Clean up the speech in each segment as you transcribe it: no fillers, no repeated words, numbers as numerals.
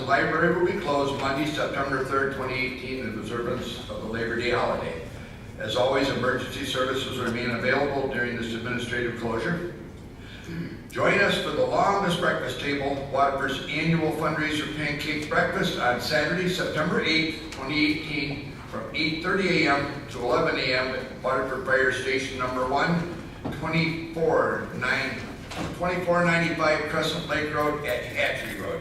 library will be closed Monday, September 3rd, 2018, in observance of the Labor Day holiday. As always, emergency services remain available during this administrative closure. Join us for the longest breakfast table, Waterford's annual fundraiser pancake breakfast on Saturday, September 8th, 2018, from 8:30 a.m. to 11 a.m. at Waterford Fire Station Number 1, 2495 Crescent Lake Road at Hatchery Road.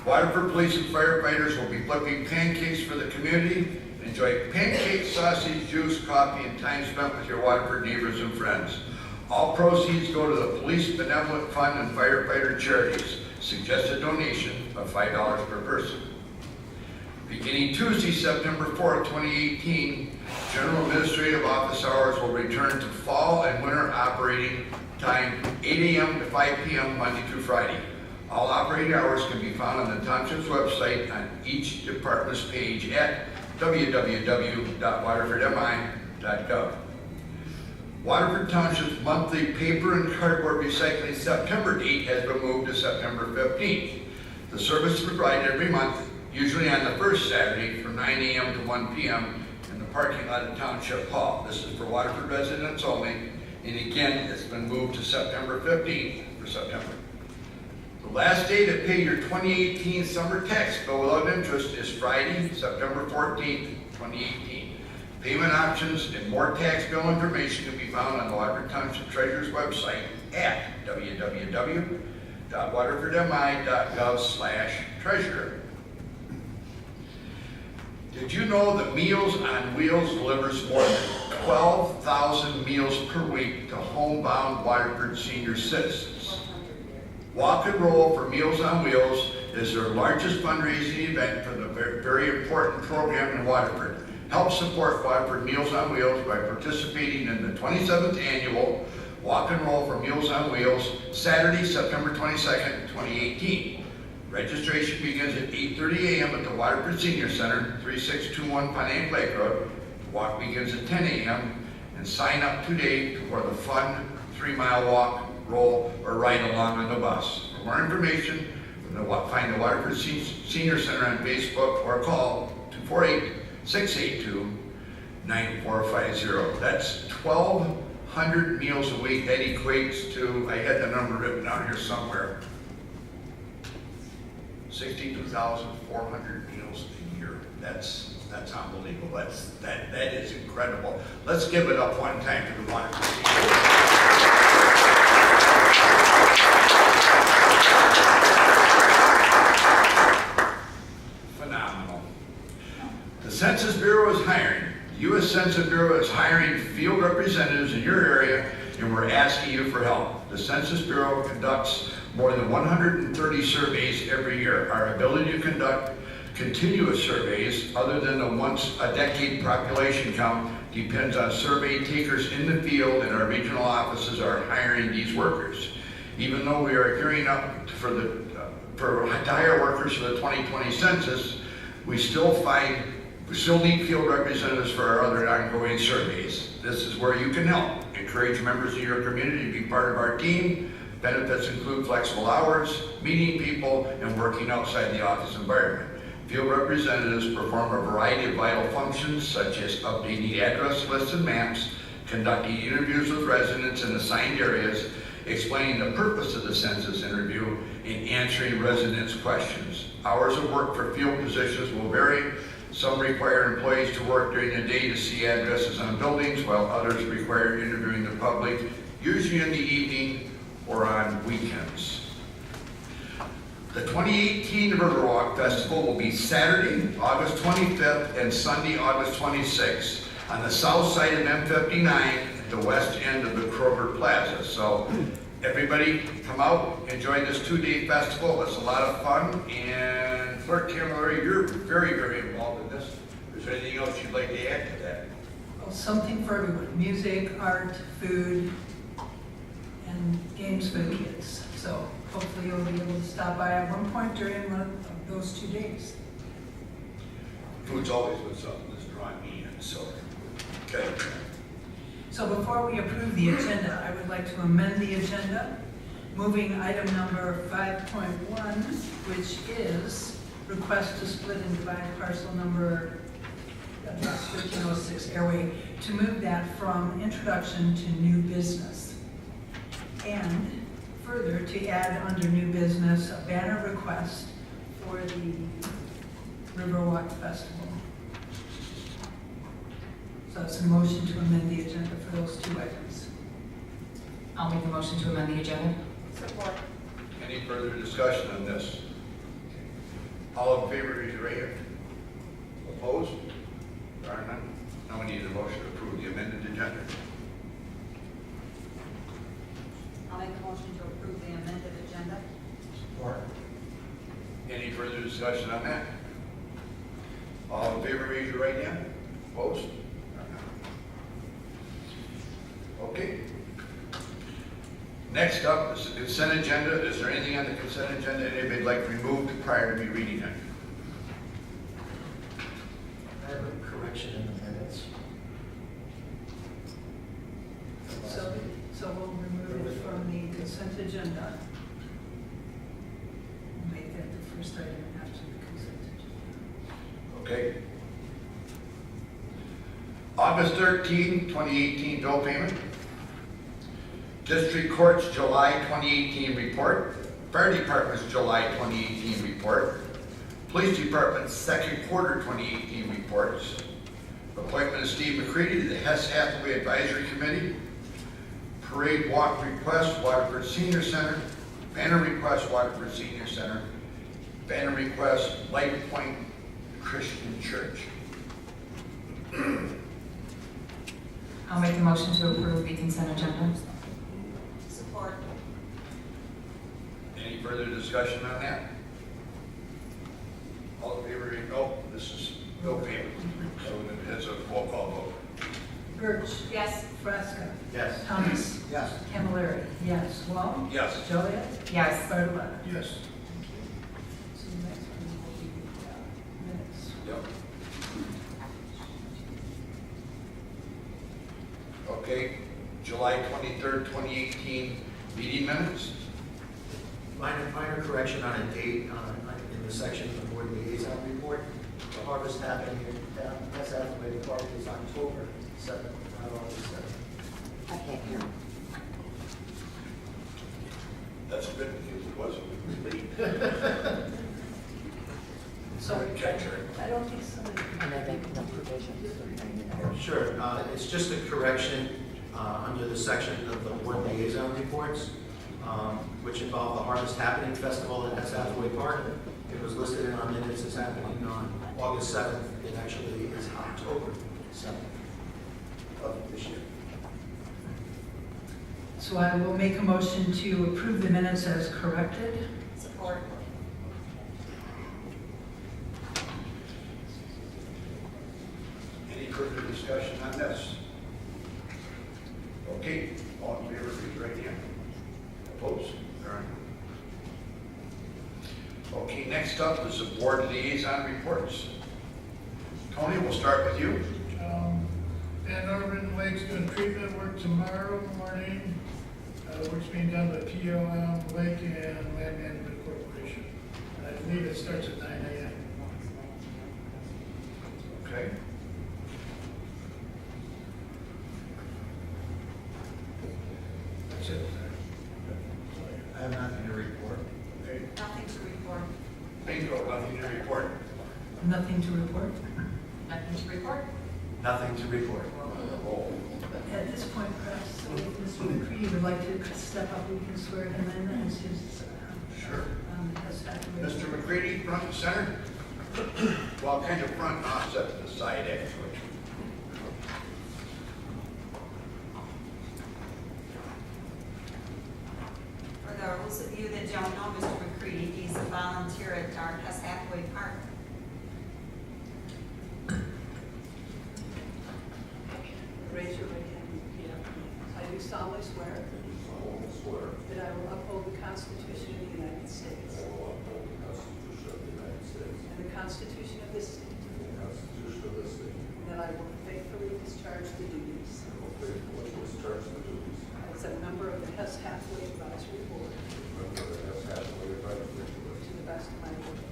Waterford police and firefighters will be flipping pancakes for the community. Enjoy pancakes, sausage, juice, coffee, and time spent with your Waterford neighbors and friends. All proceeds go to the Police Benevolent Fund and firefighter charities. Suggested donation of $5 per person. Beginning Tuesday, September 4th, 2018, General Administrative Office hours will return to fall and winter operating time 8 a.m. to 5 p.m. Monday through Friday. All operating hours can be found on the Township's website on each department's page at www.waterfordmi.gov. Waterford Township's monthly paper and cardboard recycling September date has been moved to September 15th. The service is provided every month, usually on the first Saturday from 9 a.m. to 1 p.m. in the parking lot of Township Hall. This is for Waterford residents only, and again, it's been moved to September 15th for September. The last day to pay your 2018 summer tax bill without interest is Friday, September 14th, 2018. Payment options and more tax bill information can be found on the Waterford Township Treasurer's website at www.waterfordmi.gov/treasurer. Did you know that Meals on Wheels delivers more than 12,000 meals per week to homebound Waterford senior citizens? Walk and Roll for Meals on Wheels is their largest fundraising event for the very important program in Waterford. Help support Waterford Meals on Wheels by participating in the 27th annual Walk and Roll for Meals on Wheels, Saturday, September 22nd, 2018. Registration begins at 8:30 a.m. at the Waterford Senior Center, 3621 Pontiac Lake Road. The walk begins at 10 a.m. and sign up today for the fun 3-mile walk, roll, or ride along on the bus. For more information, find the Waterford Senior Center on Facebook or call 248-682-9450. That's 1,200 meals a week. That equates to, I had the number written down here somewhere, 62,400 meals a year. That's unbelievable. That is incredible. Let's give it up one time to the Waterford Senior. Phenomenal. The Census Bureau is hiring. The U.S. Census Bureau is hiring field representatives in your area, and we're asking you for help. The Census Bureau conducts more than 130 surveys every year. Our ability to conduct continuous surveys, other than the once-a-decade population count, depends on survey takers in the field, and our regional offices are hiring these workers. Even though we are gearing up to hire workers for the 2020 census, we still need field representatives for our other ongoing surveys. This is where you can help. Encourage members of your community to be part of our team. Benefits include flexible hours, meeting people, and working outside the office environment. Field representatives perform a variety of vital functions such as updating address lists and maps, conducting interviews with residents in assigned areas, explaining the purpose of the census interview, and answering residents' questions. Hours of work for field positions will vary. Some require employees to work during the day to see addresses on buildings, while others require interviewing the public, usually in the evening or on weekends. The 2018 Riverwalk Festival will be Saturday, August 25th and Sunday, August 26th on the south side of M59 at the west end of the Kroger Plaza. So everybody come out, enjoy this 2-day festival. It's a lot of fun. And Clerk Camilleri, you're very, very involved in this. Is there anything else you'd like to add to that? Well, something for everyone. Music, art, food, and games for the kids. So hopefully you'll be able to stop by at one point during one of those 2 days. Food's always what's something that's drawing me in, so, okay. So before we approve the agenda, I would like to amend the agenda, moving item number 5.1, which is request to split and divide parcel number 1306 Airway, to move that from introduction to new business. And further, to add under new business a banner request for the Riverwalk Festival. So it's a motion to amend the agenda for those two items. I'll make the motion to amend the agenda. Support. Any further discussion on this? All in favor, raise your right hand. Opposed? There are none. Now we need a motion to approve the amended agenda. I'll make a motion to approve the amended agenda. Support. Any further discussion on that? All in favor, raise your right hand. Opposed? There are none. Okay. Next up is the consent agenda. Is there anything on the consent agenda anybody'd like removed prior to me reading it? I have a correction in the minutes. So we'll remove it from the consent agenda. We'll make that the first item after the consent agenda. Okay. August 13, 2018 bill payment. District Court's July 2018 report. Fire Department's July 2018 report. Police Department's second quarter 2018 reports. Appointment of Steve McCready to the Hess Hathaway Advisory Committee. Parade walk request, Waterford Senior Center. Banner request, Waterford Senior Center. Banner request, Light Point Christian Church. I'll make the motion to approve the consent agenda. Support. Any further discussion on that? All in favor, no, this is bill payment, so it's a roll call vote. Birch. Yes. Frasca. Yes. Thomas. Yes. Camilleri. Yes. Wong. Yes. Joliet. Yes. Bartola. Yes. So the next one will be the minutes. Yep. Okay, July 23rd, 2018 meeting minutes. Minor correction on a date in the section of the board liaison report. The harvest happening here down Hess Hathaway Park is October 7th, not August 7th. I can't hear. That's good, because it wasn't complete. So Catcher. I don't think somebody. And I think no provisions. Sure, it's just a correction under the section of the board liaison reports, which involve the Harvest Happening Festival at Hess Hathaway Park. It was listed in our minutes as happening on August 7th. It actually is October 7th of this year. So I will make a motion to approve the minutes as corrected. Support. Any further discussion on this? Okay, all in favor, raise your right hand. Opposed? There are none. Okay, next up is the board liaison reports. Tony, we'll start with you. Van Norman Lake's doing treatment work tomorrow morning. Work's being done by PLM, Lake and Land Management Corporation. And I believe it starts at 9 a.m. Okay. That's it. I have nothing to report. Okay. Nothing to report. Bingo, nothing to report. Nothing to report. Nothing to report. Nothing to report. At this point, perhaps, if Mr. McCready would like to step up, we can swear him in as his. Sure. Hess Hathaway. Mr. McCready, front and center? Well, kind of front, offset to the side, actually. For those of you that don't know Mr. McCready, he's a volunteer at our Hess Hathaway Park. Raise your right hand and repeat after me. I do solemnly swear that I will uphold the Constitution of the United States and the Constitution of this state, and that I will faithfully discharge the duties as a member of the Hess Hathaway Advisory Board to the best of my ability.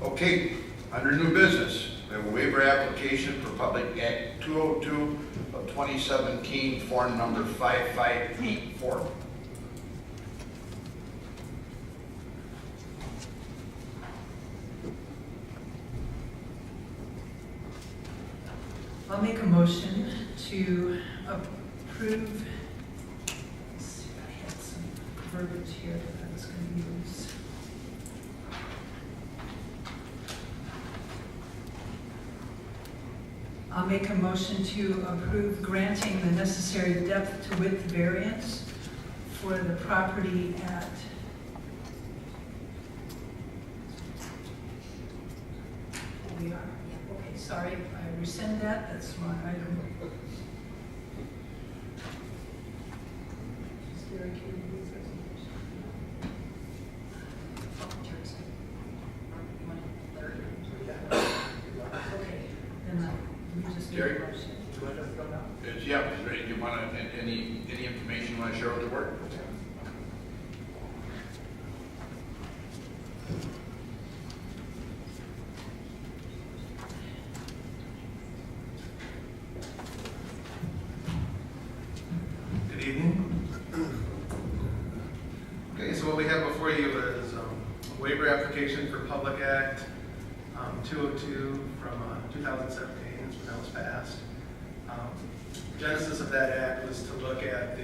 Okay, under new business, we have a waiver application for Public Act 202 of 2017, form number 5584. I'll make a motion to approve. Let's see, I had some verbiage here that I was going to use. I'll make a motion to approve granting the necessary depth to width variance for the property at we are. Okay, sorry, I rescind that, that's the wrong item. Just Gary, can you read this? Okay, then we just need a Jerry? motion. Yeah, you want to, any information you want to share with the board? Good evening. Okay, so what we have before you is a waiver application for Public Act 202 from 2017, that's when that was passed. Genesis of that act was to look at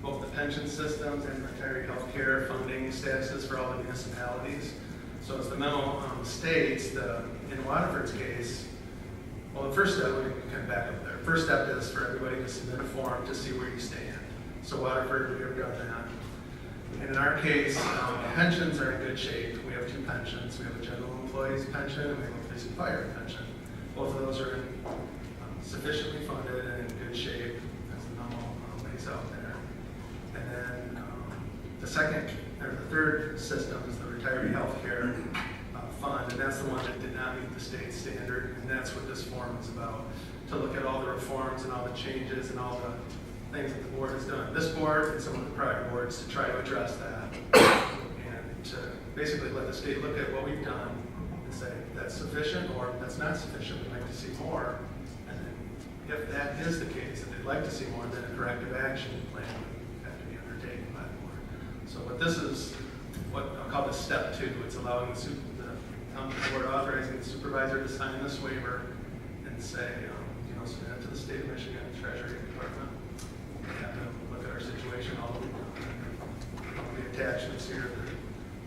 both the pension systems and retiree health care funding statuses for all the municipalities. So as the memo states, in Waterford's case, well, the first step, we can kind of back up there. First step is for everybody to submit a form to see where you stand. So Waterford, we have done that. And in our case, pensions are in good shape. We have two pensions. We have a general employees pension and we have a police and fire pension. Both of those are sufficiently funded and in good shape, as the memo lays out there. And then the third system is the retiree health care fund, and that's the one that did not meet the state standard, and that's what this form is about, to look at all the reforms and all the changes and all the things that the board has done. This board and some of the prior boards to try to address that, and to basically let the state look at what we've done and say that's sufficient or that's not sufficient, we'd like to see more. And then if that is the case, if they'd like to see more, then a corrective action plan would have to be undertaken by the board. So what this is, what I'll call this step 2, it's allowing the board authorizing the supervisor to sign this waiver and say, submit it to the state of Michigan Treasury Department. We have to look at our situation, all the attachments here,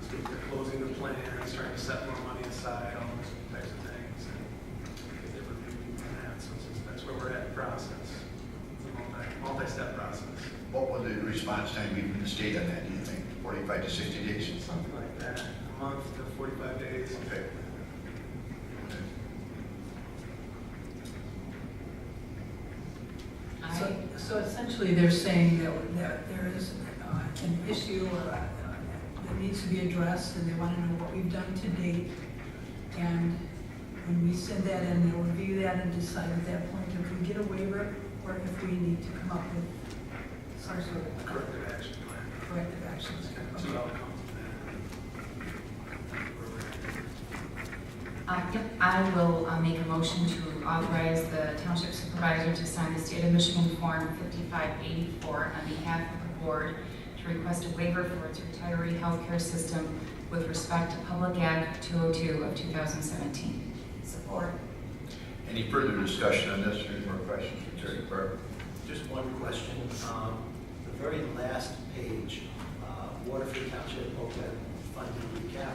they're closing the plans, trying to set more money aside, all those types of things. And they would review that, so that's where we're at in the process. It's a multi-step process. What would the response time be from the state on that, do you think? 45 to 60 days? Something like that, a month to 45 days. Okay. So essentially, they're saying that there is an issue or that needs to be addressed, and they want to know what we've done to date. And when we send that in, they'll review that and decide at that point if we get a waiver or if we need to come up with some sort of Corrective action plan. corrective actions. Two outcomes. Yep, I will make a motion to authorize the township supervisor to sign the state of Michigan form 5584 on behalf of the board to request a waiver for its retiree health care system with respect to Public Act 202 of 2017. Support. Any further discussion on this, or any more questions for Terry Clark? Just one question. The very last page, Waterford Township OPEB funding recap.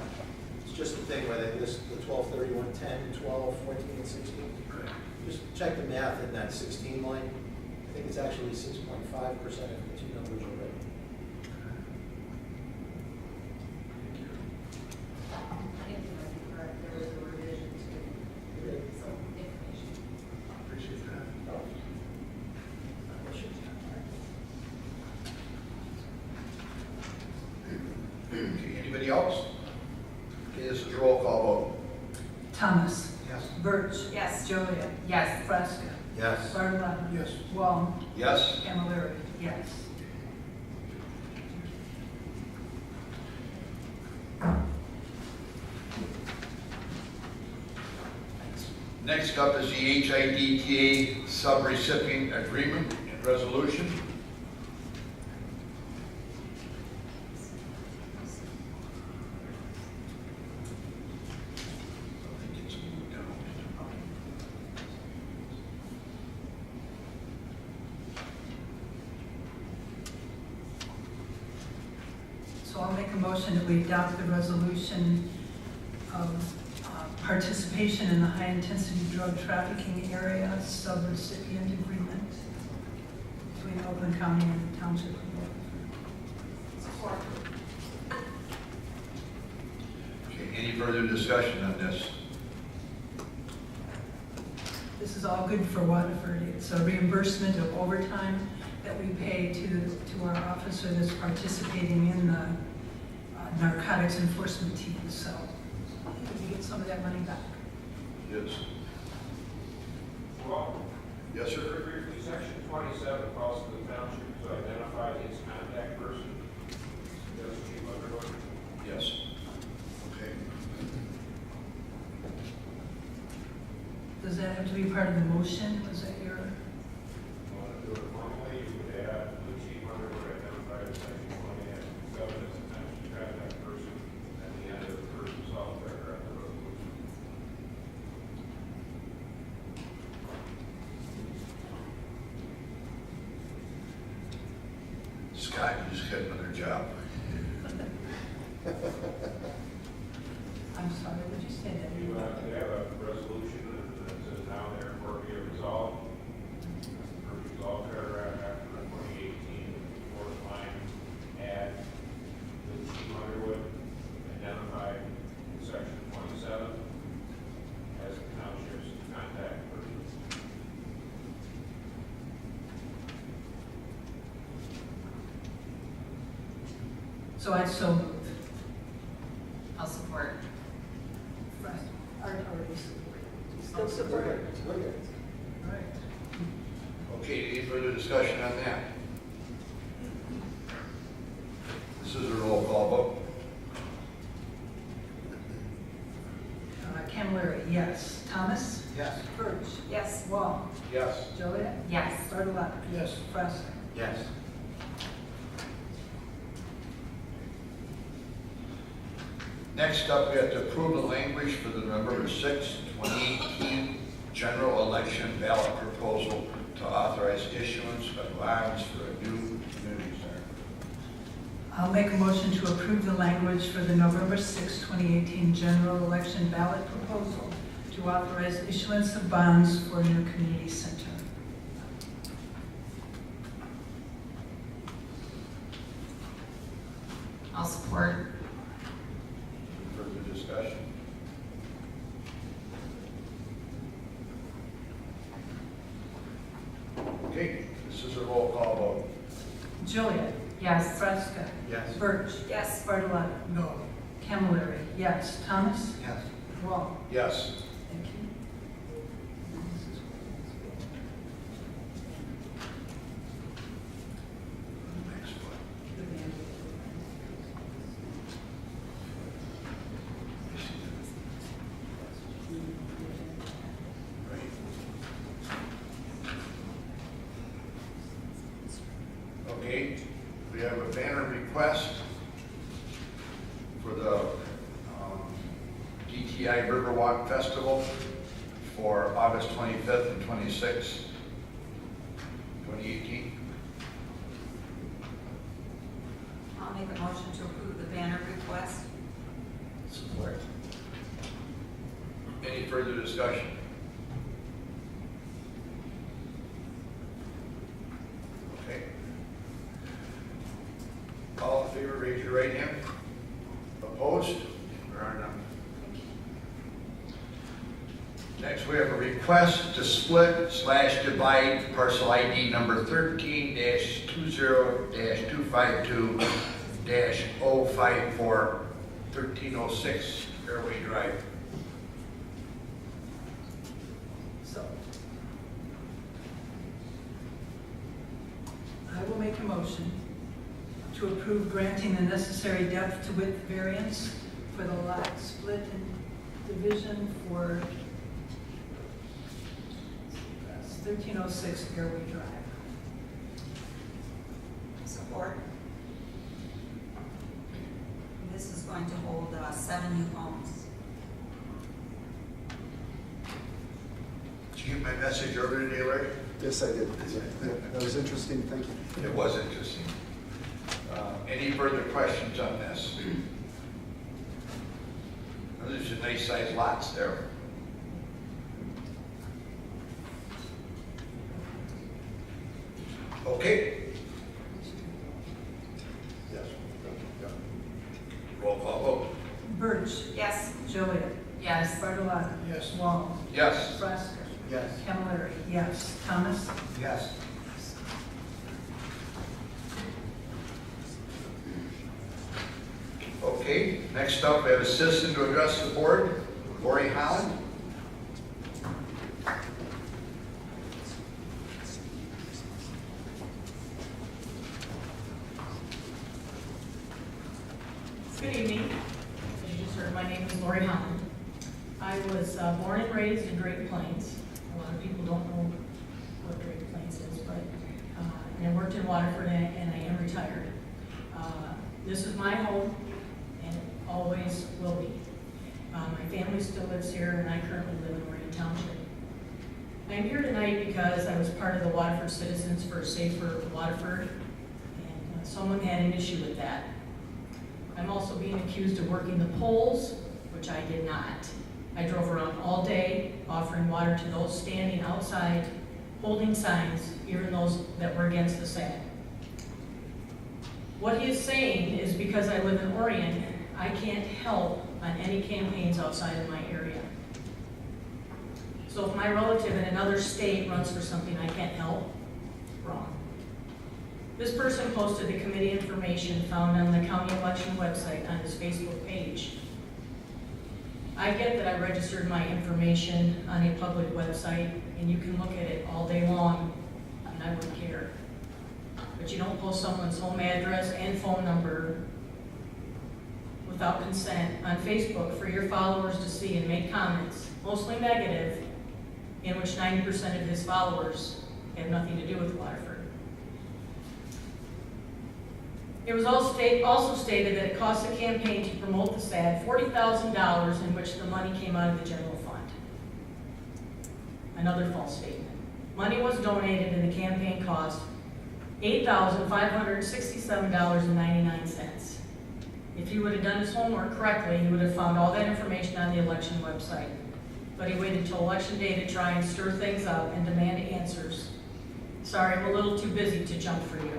It's just the thing where they list the 12, 31, 10, 12, 14, and 16. Right. Just check the math in that 16 line. I think it's actually 6.5% of the two numbers already. There was a revision to some information. Appreciate that. Okay, anybody else? Okay, this is a roll call vote. Thomas. Yes. Birch. Yes. Joliet. Yes. Fresca. Yes. Bartlett. Yes. Wong. Yes? Camilleri. Yes. Next up is the HIDTA subrecipient agreement and resolution. So I'll make a motion that we adopt the resolution of participation in the high-intensity drug trafficking area subrecipient agreement between Oakland County and the Township of Support. Okay, any further discussion on this? This is all good for Waterford. It's a reimbursement of overtime that we pay to our officer that's participating in the narcotics enforcement team. So we get some of that money back. Yes. Well, Yes, sir. very briefly, section 27 calls for the township to identify its contact person. Yes, Chief Underwood. Yes. Okay. Does that have to be part of the motion? Was that your? Want to do it formally, you would add the Chief Underwood identified in section 27 as the township contact person at the end of the first resolved paragraph of the resolution. Scott, you just got another job. I'm sorry, would you say that? You have to have a resolution that says now therefore be it resolved. That's the first resolved paragraph after the 2018 fourth line, add the Chief Underwood identified in section 27 as the township's contact person. So I so move. I'll support. Art already supported. Still support. All right. Okay, any further discussion on that? This is a roll call vote. Camilleri, yes. Thomas? Yes. Birch? Yes. Wall? Yes. Joliet? Yes. Bartolet? Yes. Fresta? Yes. Next up, we have to approve the language for the November 6, 2018 general election ballot proposal to authorize issuance of bonds for a new community center. I'll make a motion to approve the language for the November 6, 2018 general election ballot proposal to authorize issuance of bonds for a new community center. I'll support. Further discussion? Okay, this is a roll call vote. Joliet? Yes. Fresta? Yes. Birch? Yes. Bartolet? No. Camilleri, yes. Thomas? Yes. Wall? Yes. Thank you. Next one. Right. Okay, we have a banner request for the DTI Riverwalk Festival for August 25th and 26th, 2018. I'll make a motion to approve the banner request. Support. Any further discussion? Okay. All in favor, raise your right hand. Opposed? There are none. Next, we have a request to split/divide parcel ID number 13-20-252-054 1306 Fairway Drive. So I will make a motion to approve granting the necessary depth to width variance for the lot split and division for 1306 Airway Drive. Support. This is going to hold 7 new homes. Did you get my message earlier today, Larry? Yes, I did. Yeah, that was interesting, thank you. It was interesting. Any further questions on this? There's some nice sized lots there. Okay. Yes. Roll call vote. Birch, Yes. Joliet, Yes. Bartolotti, Yes. Wong, Yes. Frasca, Yes. Camilleri, yes. Thomas? Yes. Okay, next up, we have a citizen to address the board, Lori Holland. Good evening. As you just heard, my name is Lori Holland. I was born and raised in Great Plains. A lot of people don't know what Great Plains is, but and I worked in Waterford and I am retired. This is my home and it always will be. My family still lives here and I currently live in Orion Township. I'm here tonight because I was part of the Waterford Citizens for Safer Waterford, and someone had an issue with that. I'm also being accused of working the polls, which I did not. I drove around all day offering water to those standing outside, holding signs, even those that were against the SAD. What he is saying is because I live in Orion, I can't help on any campaigns outside of my area. So if my relative in another state runs for something I can't help, wrong. This person posted the committee information found on the county election website on his Facebook page. I get that I registered my information on a public website and you can look at it all day long and I wouldn't care. But you don't post someone's home address and phone number without consent on Facebook for your followers to see and make comments, mostly negative, in which 90% of his followers have nothing to do with Waterford. It was also stated that it cost the campaign to promote the SAD $40,000, in which the money came out of the general fund. Another false statement. Money was donated and the campaign cost $8,567.99. If he would have done his homework correctly, he would have found all that information on the election website. But he waited till election day to try and stir things up and demand answers. Sorry, I'm a little too busy to jump for you.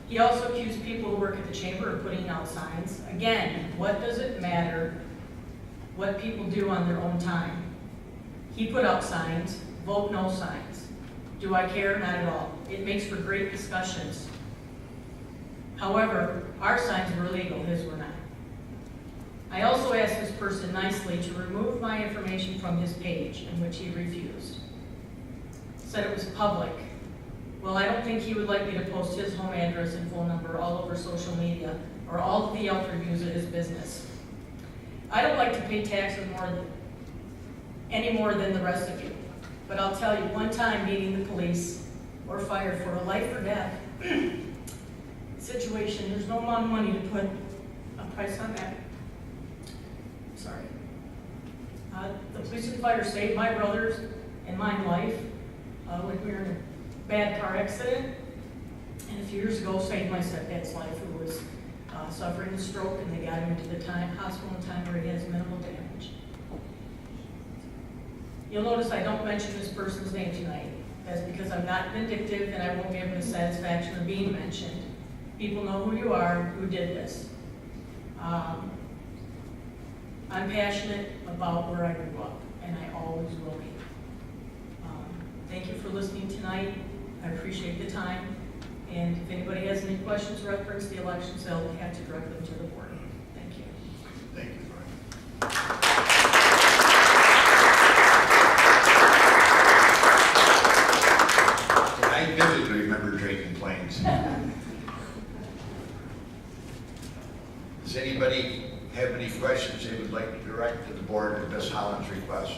He also accused people who work at the chamber of putting out signs. Again, what does it matter what people do on their own time? He put out signs, vote no signs. Do I care? Not at all. It makes for great discussions. However, our signs were illegal, his were not. I also asked this person nicely to remove my information from his page, in which he refused. Said it was public. Well, I don't think he would like me to post his home address and phone number all over social media or all of the Yelp reviews of his business. I don't like to pay taxes any more than the rest of you. But I'll tell you, one time meeting the police or fire for a life or death situation, there's no amount of money to put a price on that. Sorry. The police and fire saved my brother's and my life when we were in a bad car accident. And a few years ago, saved my stepdad's life, who was suffering a stroke, and they got him into the hospital in time where he has minimal damage. You'll notice I don't mention this person's name tonight. That's because I'm not vindictive and I won't give him the satisfaction of being mentioned. People know who you are, who did this. I'm passionate about where I grew up, and I always will be. Thank you for listening tonight. I appreciate the time. And if anybody has any questions reference the elections, they'll have to direct them to the board. Thank you. Thank you, Brian. I vividly remember Drayton Plains. Does anybody have any questions they would like to direct to the board at Ms. Holland's request?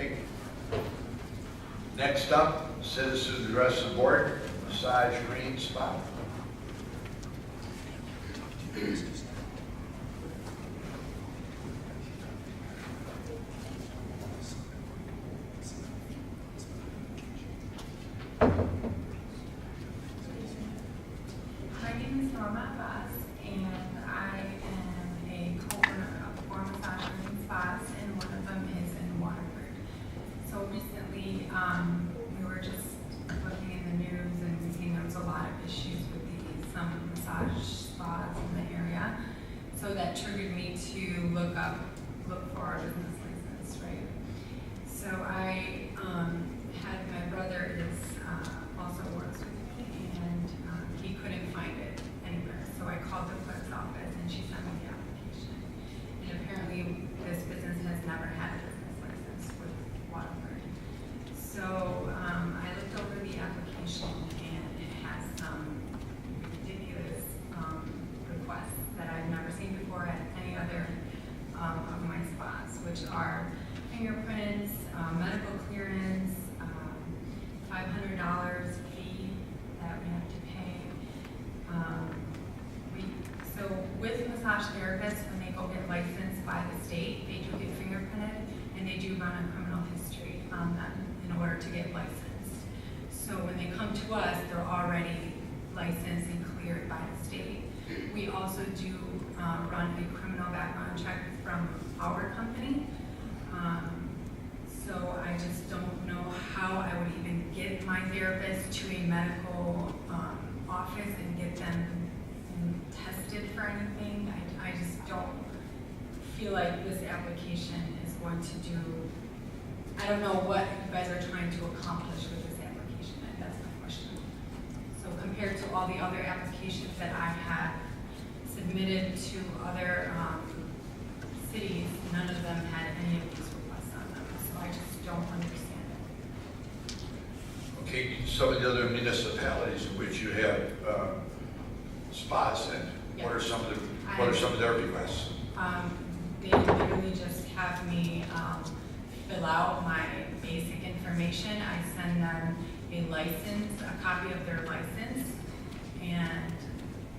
Okay. Next up, citizens address the board, massage green spa. My name is Norma Voss, and I am a co-owner of 4 massage room spas, and one of them is in Waterford. So recently, we were just looking in the news and seeing there was a lot of issues with some massage spas in the area. So that triggered me to look for our business license, right? So I had my brother also works with me, and he couldn't find it anywhere. So I called the clerk's office, and she sent me the application. And apparently, this business has never had a business license with Waterford. So I looked over the application, and it has some ridiculous requests that I've never seen before at any other of my spas, which are fingerprints, medical clearance, $500 fee that we have to pay. So with massage therapists, when they go get licensed by the state, they do get fingerprinted, and they do run a criminal history on them in order to get licensed. So when they come to us, they're already licensed and cleared by the state. We also do run a criminal background check from our company. So I just don't know how I would even get my therapist to a medical office and get them tested for anything. I just don't feel like this application is going to do, I don't know what you guys are trying to accomplish with this application, and that's my question. So compared to all the other applications that I have submitted to other cities, none of them had any of these requests on them. So I just don't understand it. Okay, some of the other municipalities in which you have spas, and what are some of their requests? They literally just have me fill out my basic information. I send them a license, a copy of their license, and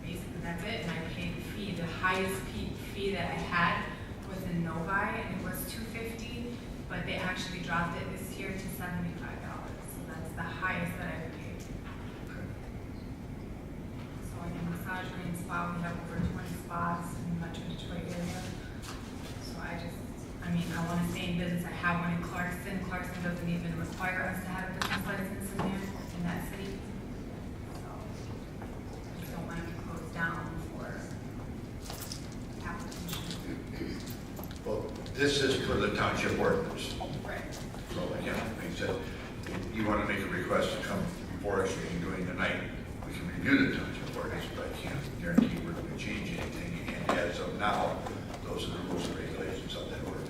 basically that's it. And I pay the fee. The highest fee that I had was in Novi, and it was $250, but they actually dropped it this year to $75. So that's the highest that I've paid. So in a massage green spa, we have over 20 spas in the Metro Detroit area. So I want to stay in business. I have one in Clarkson. Clarkson doesn't even require us to have a business license in there, in that city. So I just don't want to be closed down for applications. Well, this is for the township ordinance. Right. So, yeah, like I said, you want to make a request to come before us, you can do it tonight. We can review the township ordinance, but I can't guarantee we're going to change anything. And as of now, those are the rules and regulations of that ordinance.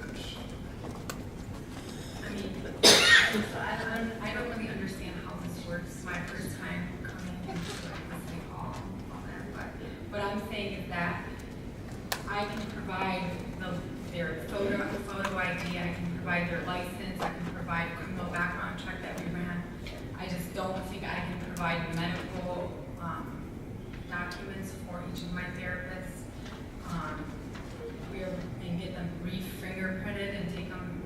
I don't really understand how this works. It's my first time coming into the city hall on that, but what I'm saying is that I can provide their photo ID, I can provide their license, I can provide a criminal background check that we ran. I just don't think I can provide medical documents for each of my therapists. And get them re-fingerprinted and take them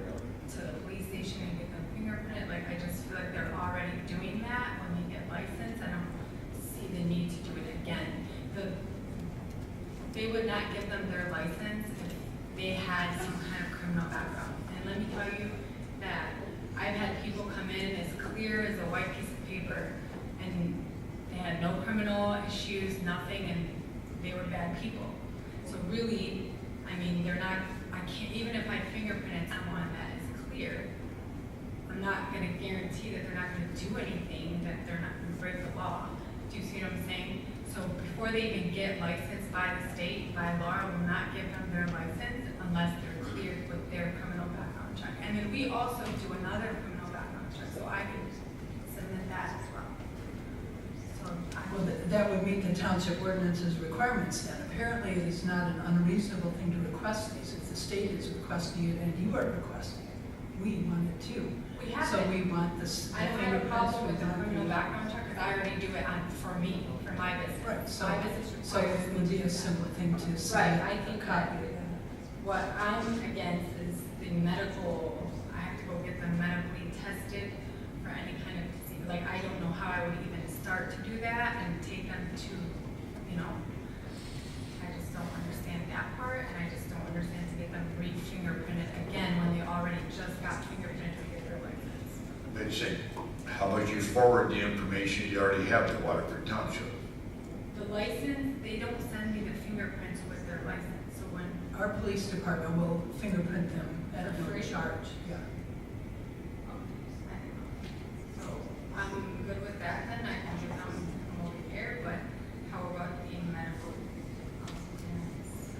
to the police station and get them fingerprinted. Like, I just feel like they're already doing that when they get licensed. I don't see the need to do it again. They would not give them their license if they had some kind of criminal background. And let me tell you that I've had people come in as clear as a white piece of paper, and they had no criminal issues, nothing, and they were bad people. So really, I can't, even if I fingerprinted someone that is clear, I'm not gonna guarantee that they're not gonna do anything, that they're not gonna break the law. Do you see what I'm saying? So before they even get licensed by the state, by law, I will not give them their license unless they're cleared with their criminal background check. And then we also do another criminal background check, so I can submit that as well. So Well, that would meet the township ordinance's requirements then. Apparently, it is not an unreasonable thing to request these. If the state is requesting it and you are requesting it, we want it too. We have So it. we want this. I don't have a problem with the criminal background check, because I already do it for me, for my business. Right, so, My business so requires it me would to be do a that. simple thing to Right, submit I a think copy that of that. what I'm against is the medical, I have to go get them medically tested for any kind of disease. Like, I don't know how I would even start to do that and take them to, you know, I just don't understand that part, and I just don't understand to get them re-fingerprinted again when they already just got fingerprinted to get their license. They'd say, how about you forward the information you already have to Waterford Township? The license, they don't send me the fingerprints with their license, so when, Our police department will fingerprint them at no Free. charge. Yeah. so I'm good with that, then I can get them from over here, but how about the medical? Clearance?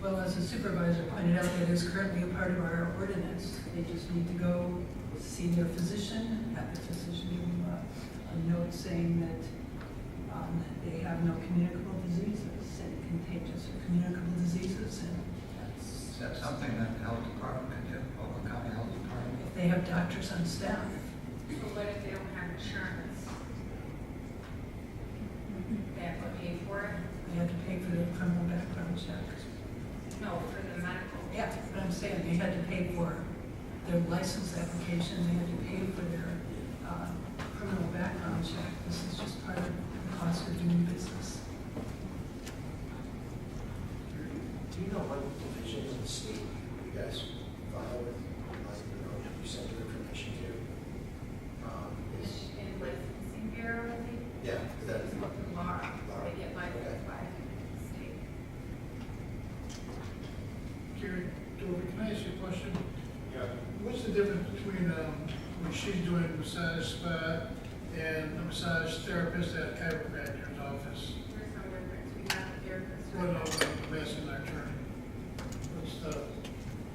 Well, as the supervisor pointed out, that is currently a part of our ordinance. They just need to go see their physician, have the physician give them a note saying that they have no communicable diseases and contagious or communicable diseases, and Is that something that the health department can do, Oakland County Health Department? if they have doctors on staff. So what if they don't have insurance? They have to pay for it? They have to pay for their criminal background check. No, for the medical. Yeah, but I'm saying they had to pay for their license application, they had to pay for their criminal background check. This is just part of the cost of doing business. Do you know what divisions of the state you guys file with, like, you know, you send your information to? In licensing bureau, I think, Yeah, is that, Laura, they get licensed by the state. Carrie, Dover, can I ask you a question? Yes. What's the difference between, when she's doing massage spa and a massage therapist at a chiropractor's office? There's no difference, we have a therapist. What about the massage attorney? What's the,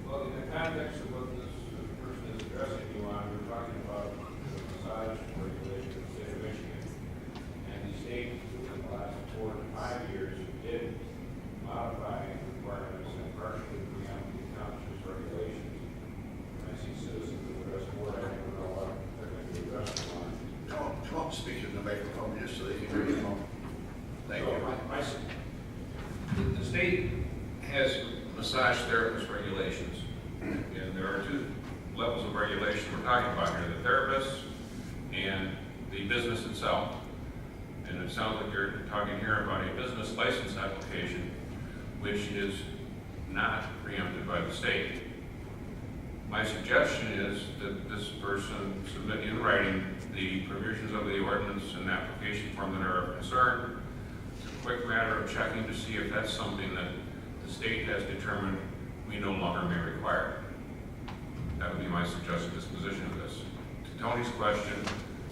Well, in the context of what this person is addressing you on, we're talking about the massage regulation in the state of Michigan. And the state, in the last 4 to 5 years, did modify requirements and partially preempt the township's regulations. And I see citizens who address more, I don't know what they're going to address on. Come up, speak in the microphone just so they can hear you. Thank So you. The state has massage therapist regulations, and there are 2 levels of regulation we're talking about here, the therapist and the business itself. And it sounds like you're talking here about a business license application, which is not preempted by the state. My suggestion is that this person submit in writing the provisions of the ordinance and application form that are of concern. It's a quick matter of checking to see if that's something that the state has determined we no longer may require. That would be my suggested disposition of this. To Tony's question,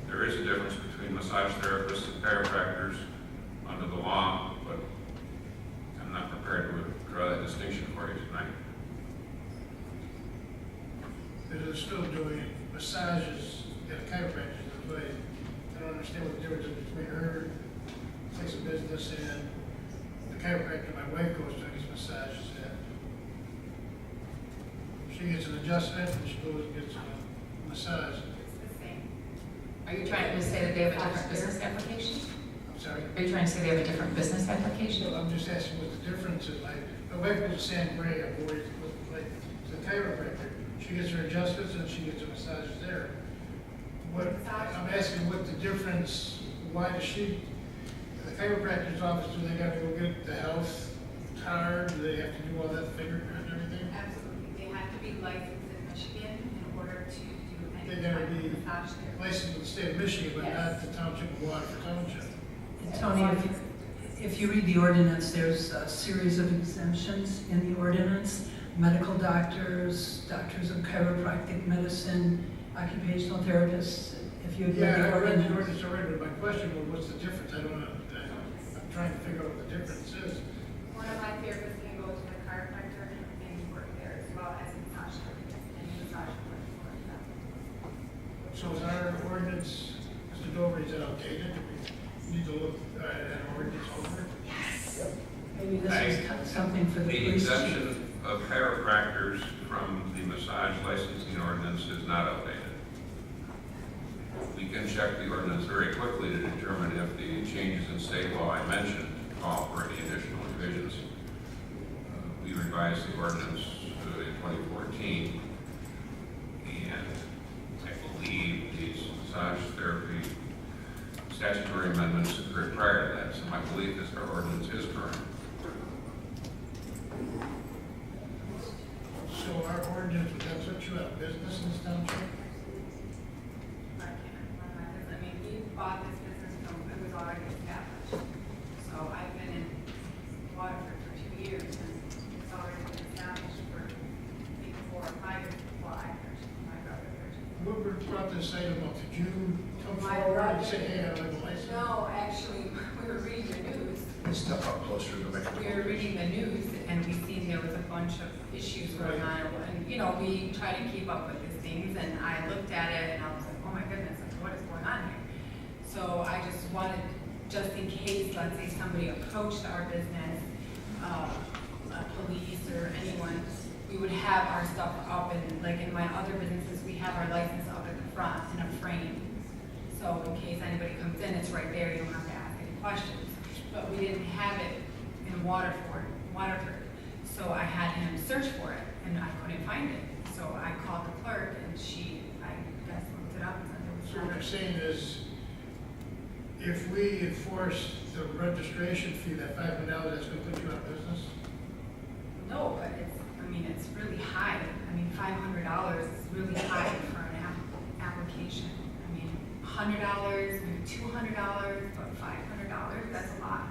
there is a difference between massage therapists and chiropractors under the law, but I'm not prepared to draw that distinction for you tonight. they're still doing massages at a chiropractor's place. I don't understand what the difference is between her place of business and the chiropractor my wife goes to these massages at. She gets an adjustment and she goes and gets a massage. It's the same. Are you trying to say that they have a different business application? I'm sorry. Are you trying to say they have a different business application? So I'm just asking what the difference is. Like, my wife goes to San Brea, I've always like to the chiropractor. She gets her adjustments and she gets a massage there. What, I'm asking what the difference, why does she, the chiropractor's office, do they gotta go get the health card? Do they have to do all that fingerprint and everything? Absolutely, they have to be licensed in Michigan in order to do any They kind gotta of be massage therapy. licensed in the state of Michigan, but not the township of Waterford Township. And Tony, if you read the ordinance, there's a series of exemptions in the ordinance. Medical doctors, doctors of chiropractic medicine, occupational therapists. If you read Yeah, the I read the ordinance. ordinance already, but my question was, what's the difference? I don't know. I'm trying to figure out what the difference is. One of my therapists can go to the chiropractor and work there as well as a massage therapist and massage work for them. So is our ordinance, Mr. Dover, is it outdated? Do we need to look at an ordinance over? Maybe this is something for the The police chief. exemption of chiropractors from the massage licensing ordinance is not outdated. We can check the ordinance very quickly to determine if the changes in state law I mentioned call for any additional revisions. We revised the ordinance in 2014, and I believe these massage therapy statutory amendments occurred prior to that, so my belief is our ordinance is current. So our ordinance, would that put you out of business in this township? I can't remember, because I mean, we bought this business from, it was already established. So I've been in Waterford for 2 years, and it's already been established for maybe 4 or 5 years before I purchased my brother purchased. Whoever brought this item up, did you come My forward and brother- say, hey, I'd like a license? No, actually, we were reading the news. Step up closer to the microphone. We were reading the news and we seen there was a bunch of issues going on. And, you know, we try to keep up with these things and I looked at it and I was like, oh my goodness, like, what is going on here? So I just wanted, just in case, let's say somebody approached our business, police or anyone, we would have our stuff up and like in my other businesses, we have our license up at the front in a frame. So in case anybody comes in, it's right there, you don't have to ask any questions. But we didn't have it in Waterford. So I had him search for it and I couldn't find it. So I called the clerk and she, I guess, looked it up and said So there what was you're saying is, if we enforce the registration fee, that $500, that's gonna put you out of business? no, but it's, I mean, it's really high. I mean, $500 is really high for an application. I mean, $100, maybe $200, but $500, that's a lot.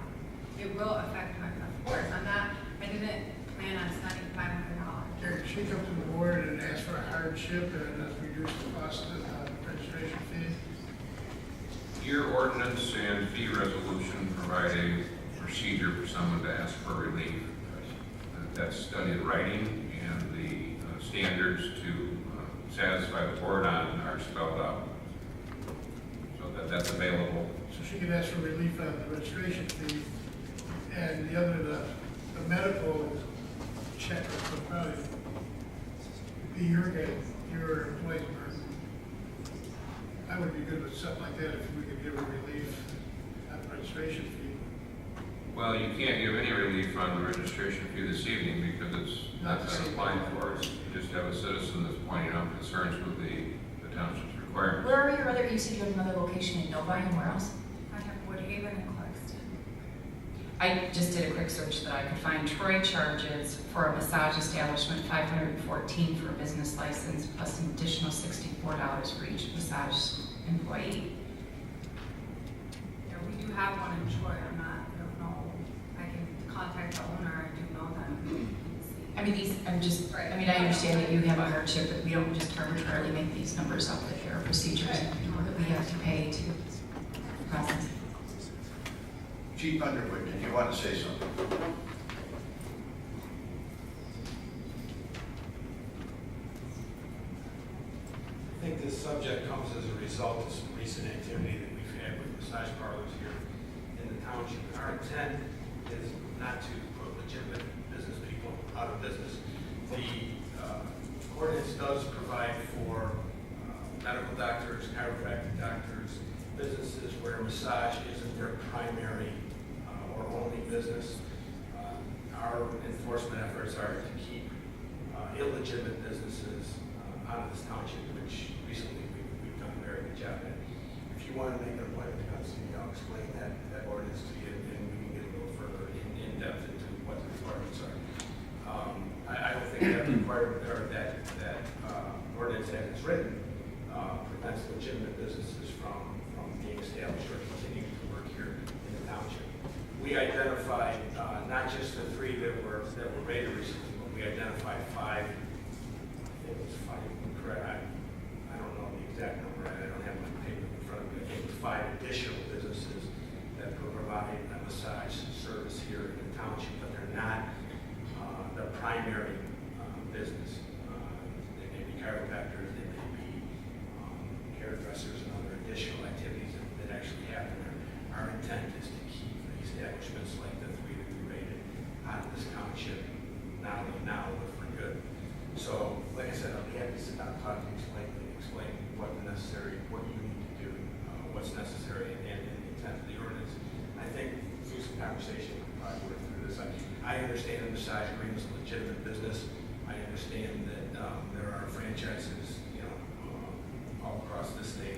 It will affect my, of course, I didn't plan on spending $500. Derek, should you come to the board and ask for a hardship and reduce the cost of the registration fee? Your ordinance and fee resolution provide a procedure for someone to ask for relief. That's done in writing, and the standards to satisfy the board on are spelled out. So that's available. So she could ask for relief on the registration fee, and the other, the medical check would probably be your employee's burden. I would be good with something like that if we could give her relief on the registration fee. Well, you can't give any relief on the registration fee this evening because it's not been applied for. You just have a citizen that's pointing out concerns with the township's requirements. Where are your other, you said you had another location in Novi and where else? I have Woodhaven and Clarkston. I just did a quick search that I could find. Troy charges for a massage establishment $514 for a business license plus an additional $64 for each massage employee. Yeah, we do have one in Troy, I don't know, I can contact the owner, I do know them. I mean, I understand that you have a hardship, but we don't just arbitrarily make these numbers up, that there are procedures and people that we have to pay to process. Chief Underwood, did you want to say something? I think this subject comes as a result of some recent activity that we've had with massage parlors here in the township. Our intent is not to put legitimate business people out of business. The ordinance does provide for medical doctors, chiropractic doctors, businesses where massage isn't their primary or only business. Our enforcement efforts are to keep illegitimate businesses out of this township, which recently we've done a very good job at. If you want to make an appointment to come see me, I'll explain that ordinance to you, and we can get a little further in depth into what the requirements are. I don't think that requirement or that ordinance as it's written prevents legitimate businesses from being established or continuing to work here in the township. We identified not just the 3 that were rated recently, but we identified 5. I think it was 5. Correct. I don't know the exact number. I don't have my paper in front of me. I think it was 5 additional businesses that provide a massage service here in the township, but they're not the primary business. They may be chiropractors, they may be hairdressers and other additional activities that actually happen there. Our intent is to keep the establishments like the 3 that we rated out of this township, not only now, but I understand the massage room is a legitimate business. I understand that there are franchises, all across the state,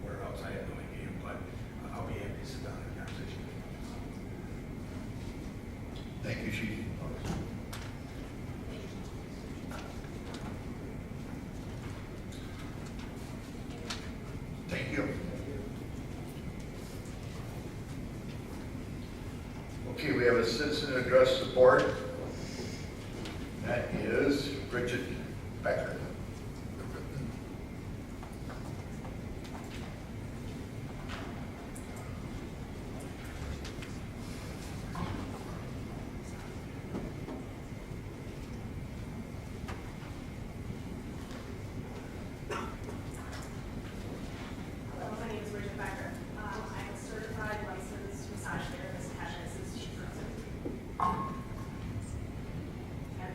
where else I have no idea, but I'll be happy to sit down and have a conversation. Thank you, Chief. Thank you. Okay, we have a citizen address the board. That is Bridget Becker. Hello, my name is Bridget Becker. I'm a certified licensed massage therapist at Institute. I've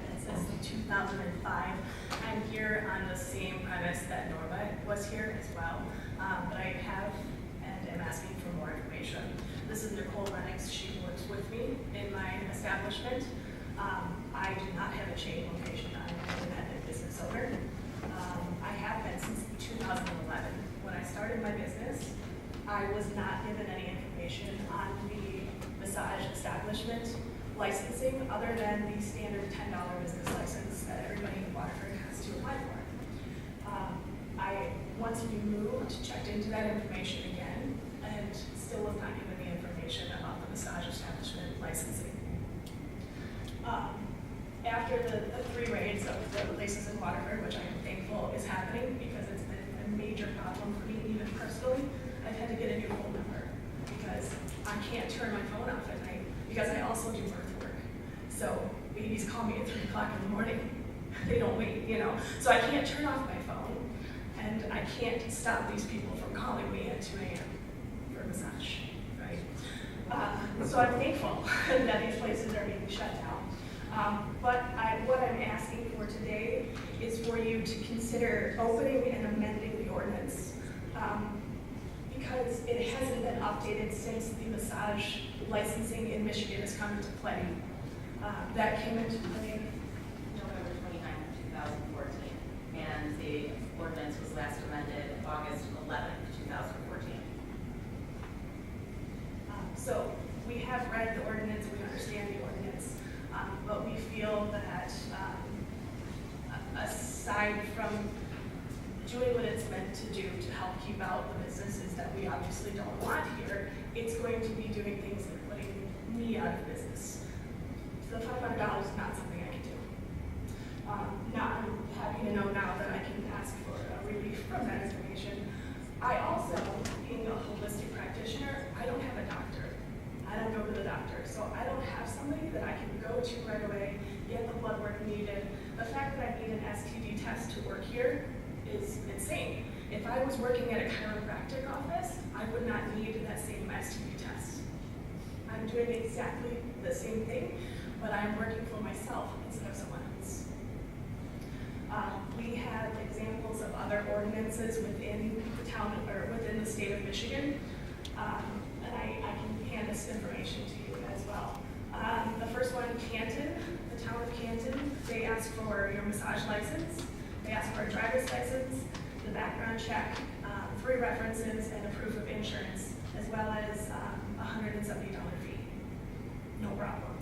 been since 2005. I'm here on the same premise that Norma was here as well, but I have and am asking for more information. This is Nicole Lennox. She works with me in my establishment. I do not have a chain location. I'm an independent business owner. I have been since 2011. When I started my business, I was not given any information on the massage establishment licensing other than the standard $10 business license that everybody in Waterford has to apply for. Once we moved, checked into that information again, and still was not given the information about the massage establishment licensing. After the 3 raids of the places in Waterford, which I am thankful is happening because it's been a major problem for me, even personally, I've had to get a new phone number because I can't turn my phone off at night because I also do birth work. So babies call me at 3 o'clock in the morning. They don't wait, So I can't turn off my phone, and I can't stop these people from calling me at 2 a.m. for a massage, right? So I'm thankful that these places are being shut down. But what I'm asking for today is for you to consider opening and amending the ordinance because it hasn't been updated since the massage licensing in Michigan has come into play. That came into play November 29th, 2014, and the ordinance was last amended August 11th, 2014. So we have read the ordinance, we understand the ordinance, but we feel that aside from doing what it's meant to do to help keep out the businesses that we obviously don't want here, it's going to be doing things like putting me out of business. So $500 is not something I can do. Now, I'm happy to know now that I can ask for a relief from that information. I also, being a holistic practitioner, I don't have a doctor. I don't go to the doctor, so I don't have somebody that I can go to right away, get the blood work needed. The fact that I need an STD test to work here is insane. If I was working at a chiropractic office, I would not need that same STD test. I'm doing exactly the same thing, but I'm working for myself instead of someone else. We have examples of other ordinances within the town or within the state of Michigan, and I can hand this information to you as well. The first one, Canton, the town of Canton, they ask for your massage license, they ask for a driver's license, the background check, 3 references, and a proof of insurance, as well as a $170 fee. No problem.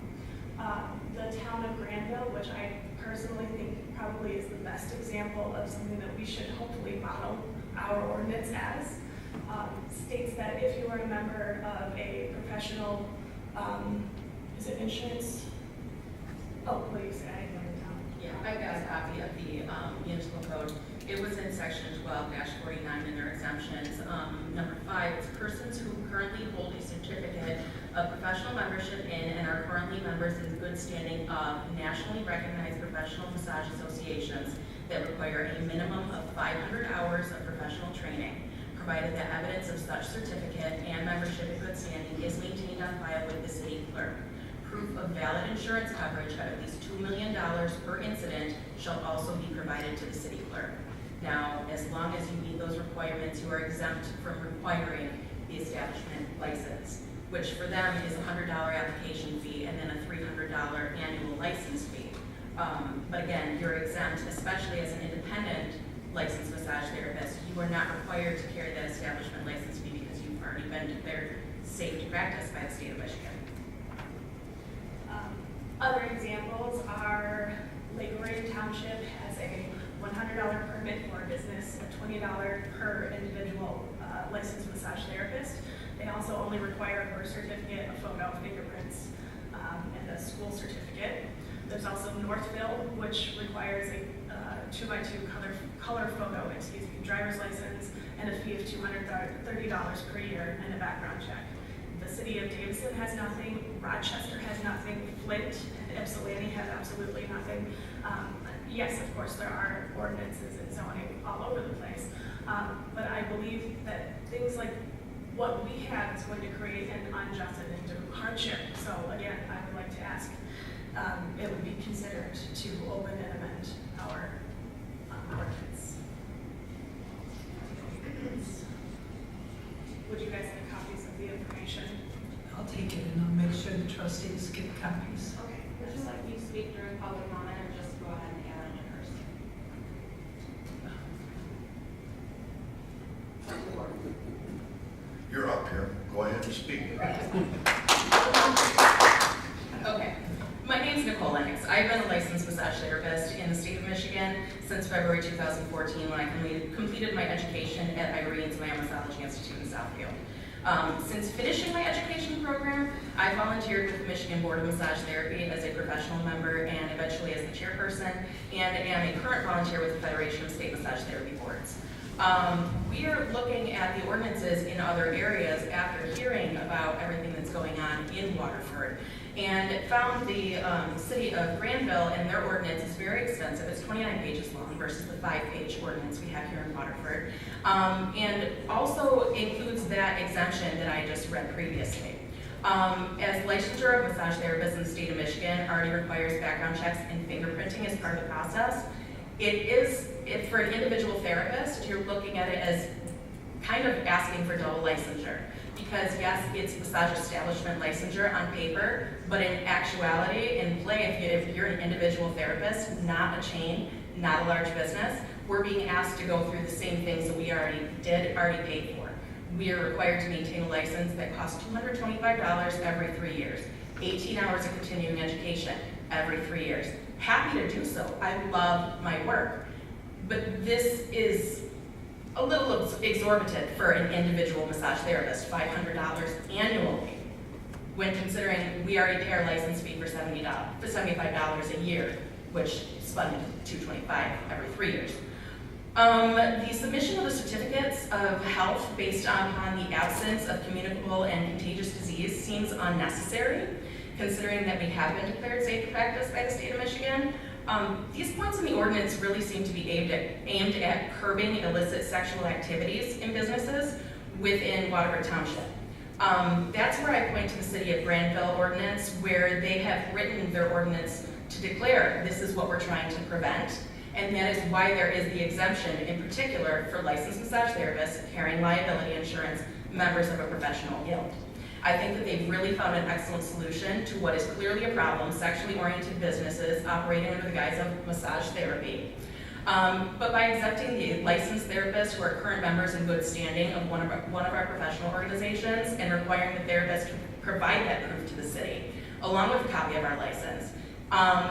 The town of Granville, which I personally think probably is the best example of something that we should hopefully model our ordinance as, states that if you are a member of a professional, is it insurance? Oh, please, I didn't write it down. Yeah, I've got a copy of the municipal code. It was in section 12-49 in their exemptions. Number 5, it's persons who currently hold a certificate of professional membership in and are currently members in good standing of nationally recognized professional massage associations that require a minimum of 500 hours of professional training, provided that evidence of such certificate and membership in good standing is maintained on file with the city clerk. Proof of valid insurance coverage of at least $2 million per incident shall also be provided to the city clerk. Now, as long as you meet those requirements, you are exempt from requiring the establishment license, which for them is a $100 application fee and then a $300 $200 annual license fee. But again, you're exempt, especially as an independent licensed massage therapist. You are not required to carry that establishment license fee because you've already been declared safe to practice by the state of Michigan. Other examples are Lake Orion Township has a $100 permit for a business, a $20 per individual licensed massage therapist. They also only require a birth certificate, a photo, fingerprints, and a school certificate. There's also Northville, which requires a 2x2 color photo, driver's license, and a fee of $230 per year and a background check. The city of Davidson has nothing, Rochester has nothing, Flint and Ypsilanti have absolutely nothing. Yes, of course, there are ordinances and zoning all over the place, but I believe that things like what we have is going to create an unjust and undue hardship. So again, I would like to ask it would be considered to open and amend our ordinance. Would you guys like copies of the information? I'll take it and I'll make sure the trustees get copies. Okay. Would you like me to speak during public comment or just go ahead and add it first? You're up here. Go ahead and speak. Okay. My name is Nicole Lennox. I've been a licensed massage therapist in the state of Michigan since February 2014 when I completed my education at Irene's Massage Institute in Southfield. Since finishing my education program, I volunteered with the Michigan Board of Massage Therapy as a professional member and eventually as the chairperson, and am a current volunteer with the Federation of State Massage Therapy Boards. We are looking at the ordinances in other areas after hearing about everything that's going on in Waterford, and found the city of Granville and their ordinance is very extensive. It's 29 pages long versus the 5-page ordinance we have here in Waterford, and also includes that exemption that I just read previously. As licensure of massage therapists in the state of Michigan already requires background checks and fingerprinting as part of the process. For an individual therapist, you're looking at it as kind of asking for double licensure. Because yes, it's massage establishment licensure on paper, but in actuality, in play, if you're an individual therapist, not a chain, not a large business, we're being asked to go through the same things that we already paid for. We are required to maintain a license that costs $225 every 3 years, 18 hours of continuing education every 3 years. Happy to do so. I love my work. But this is a little exorbitant for an individual massage therapist, $500 annually, when considering we already pay our license fee for $75 a year, which spun to $225 every 3 years. The submission of the certificates of health based upon the absence of communicable and contagious disease seems unnecessary, considering that we have been declared safe to practice by the state of Michigan. These points in the ordinance really seem to be aimed at curbing illicit sexual activities in businesses within Waterford Township. That's where I point to the city of Granville ordinance, where they have written their ordinance to declare this is what we're trying to prevent, and that is why there is the exemption in particular for licensed massage therapists carrying liability insurance, members of a professional guild. I think that they've really found an excellent solution to what is clearly a problem, sexually oriented businesses operating under the guise of massage therapy. But by exempting the licensed therapists who are current members in good standing of one of our professional organizations and requiring the therapist to provide that proof to the city, along with a copy of our license,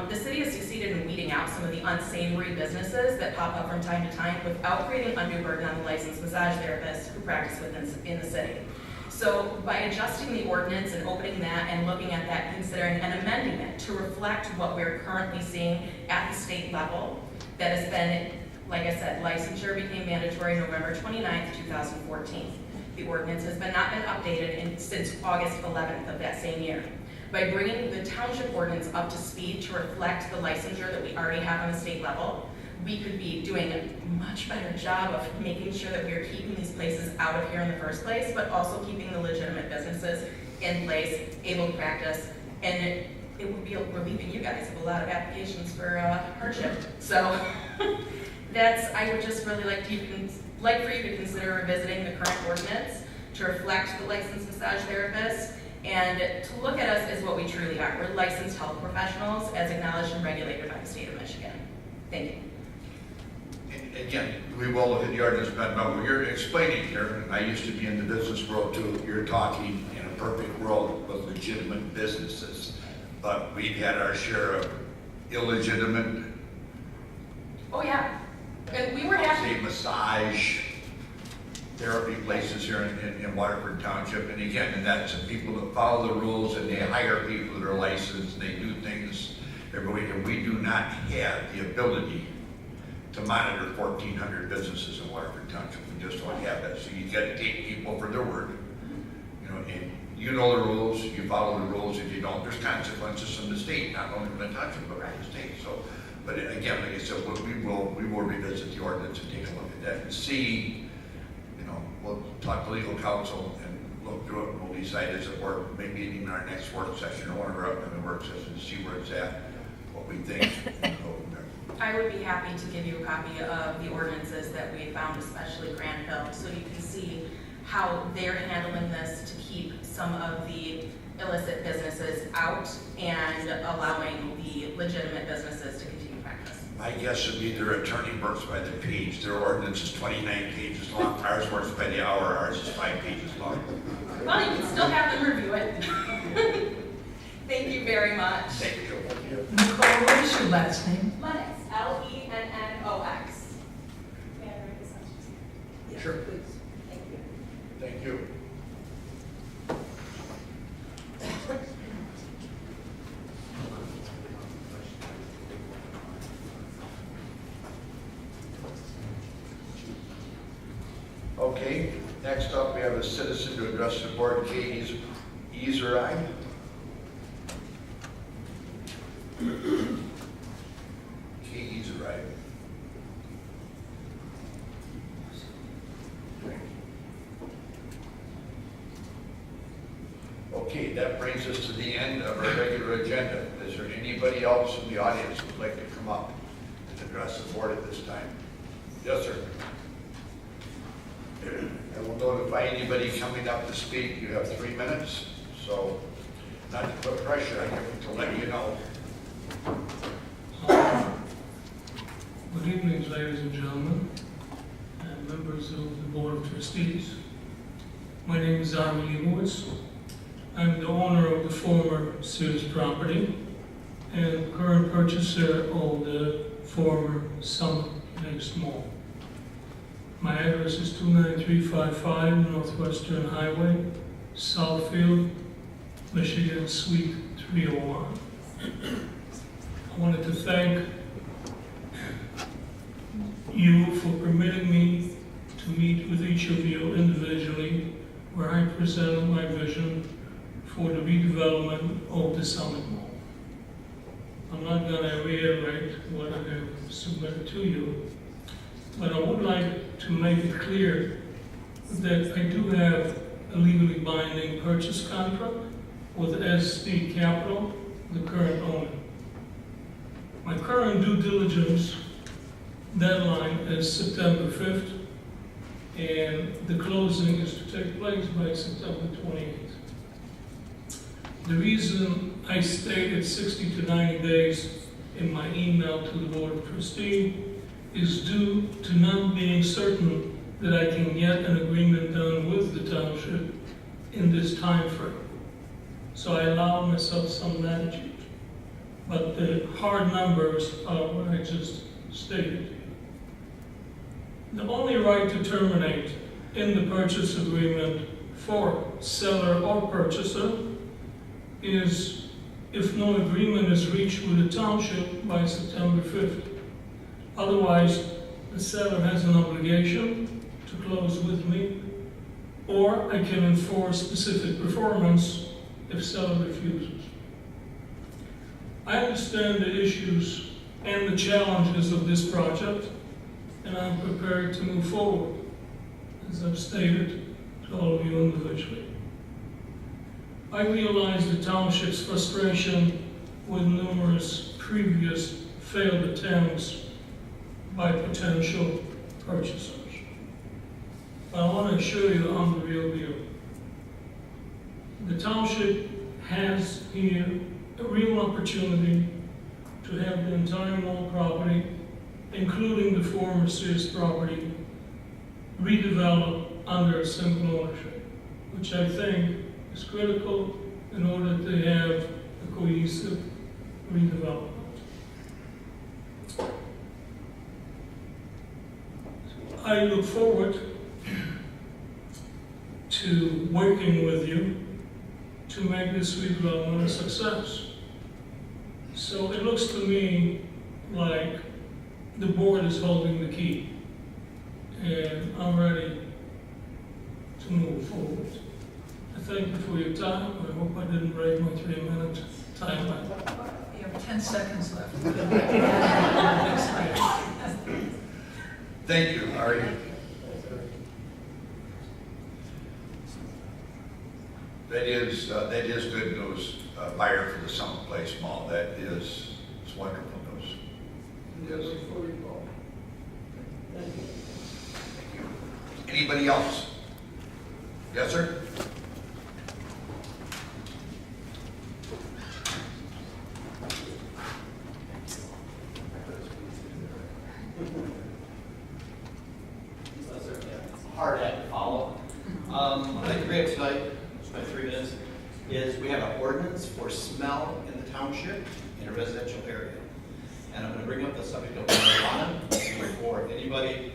the city has succeeded in weeding out some of the unsavory businesses that pop up from time to time without creating undue burden on the licensed massage therapists who practice in the city. So by adjusting the ordinance and opening that and looking at that, considering and amending it to reflect what we're currently seeing at the state level, that has been, like I said, licensure became mandatory November 29th, 2014. The ordinance has not been updated since August 11th of that same year. By bringing the township ordinance up to speed to reflect the licensure that we already have on the state level, we could be doing a much better job of making sure that we're keeping these places out of here in the first place, but also keeping the legitimate businesses in place, able to practice, and it would be relieving you guys of a lot of applications for hardship. So I would just really like for you to consider revisiting the current ordinance to reflect the licensed massage therapists And to look at us as what we truly are. We're licensed health professionals as acknowledged and regulated by the state of Michigan. Thank you. And again, we will look at the ordinance, but what you're explaining here, I used to be in the business world too, you're talking in a perfect world with legitimate businesses. But we've had our share of illegitimate, Oh yeah. And we were happy. say, massage therapy places here in Waterford Township. And again, and that's the people that follow the rules and they hire people that are licensed and they do things every week. And we do not have the ability to monitor 1,400 businesses in Waterford Township. We just don't have that. So you got to take people for their word. You know, and you know the rules, you follow the rules. If you don't, there's consequences from the state, not only from the township, but from the state. So, but again, like I said, we will revisit the ordinance and take a look at that and see. You know, we'll talk to legal counsel and look through it, and we'll decide as it work, maybe even our next work session or one of our upcoming work sessions, see where it's at, what we think, and go from there. I would be happy to give you a copy of the ordinances that we found, especially Granville, so you can see how they're handling this to keep some of the illicit businesses out and allowing the legitimate businesses to continue practice. My guess would be their attorney works by the page. Their ordinance is 29 pages long. Ours works by the hour. Ours is 5 pages long. Well, you can still have them review it. Thank you very much. Thank you. Nicole, what is your last name? Lennox, Lennox. May I write this up? Sure. Please. Thank you. Thank you. Okay, next up we have a citizen to address the board, Kate Easerai. Kate Easerai. Okay, that brings us to the end of our regular agenda. Is there anybody else in the audience who would like to come up and address the board at this time? Yes, sir. I will notify anybody coming up to speak. You have 3 minutes, so not to put pressure on you, to let you know. Good evening, ladies and gentlemen, and members of the Board of Trustees. My name is Armin Leibowitz. I'm the owner of the former Sears property and current purchaser of the former Summit Lakes Mall. My address is 29355 Northwestern Highway, Southfield, Michigan, Suite 301. I wanted to thank you for permitting me to meet with each of you individually where I presented my vision for the redevelopment of the Summit Mall. I'm not going to reiterate what I have submitted to you, but I would like to make it clear that I do have a legally binding purchase contract with SD Capital, the current owner. My current due diligence deadline is September 5th, and the closing is to take place by September 28th. The reason I stated 60 to 90 days in my email to the Board of Trustees is due to not being certain that I can get an agreement done with the township in this time frame. So I allow myself some latitude. But the hard numbers are what I just stated. The only right to terminate in the purchase agreement for seller or purchaser is if no agreement is reached with the township by September 5th. Otherwise, the seller has an obligation to close with me, or I can enforce specific performance if seller refuses. I understand the issues and the challenges of this project, and I'm prepared to move forward, as I've stated to all of you individually. I realize the township's frustration with numerous previous failed attempts by potential purchasers. But I want to assure you I'm the real deal. The township has here a real opportunity to have the entire mall property, including the former Sears property, redeveloped under a single ownership, which I think is critical in order to have a cohesive redevelopment. I look forward to working with you to make this redevelopment a success. So it looks to me like the board is holding the key, and I'm ready to move forward. I thank you for your time. I hope I didn't break my 3-minute timeline. You have 10 seconds left. Thank you, Ari. That is good news, buyer for the Summit Place Mall. That is, it's wonderful news. It is. Thank you. Anybody else? Yes, sir? Hard act to follow. What I'd like to bring up tonight, just my 3 minutes, is we have an ordinance for smell in the township in a residential area. And I'm going to bring up the subject of marijuana before anybody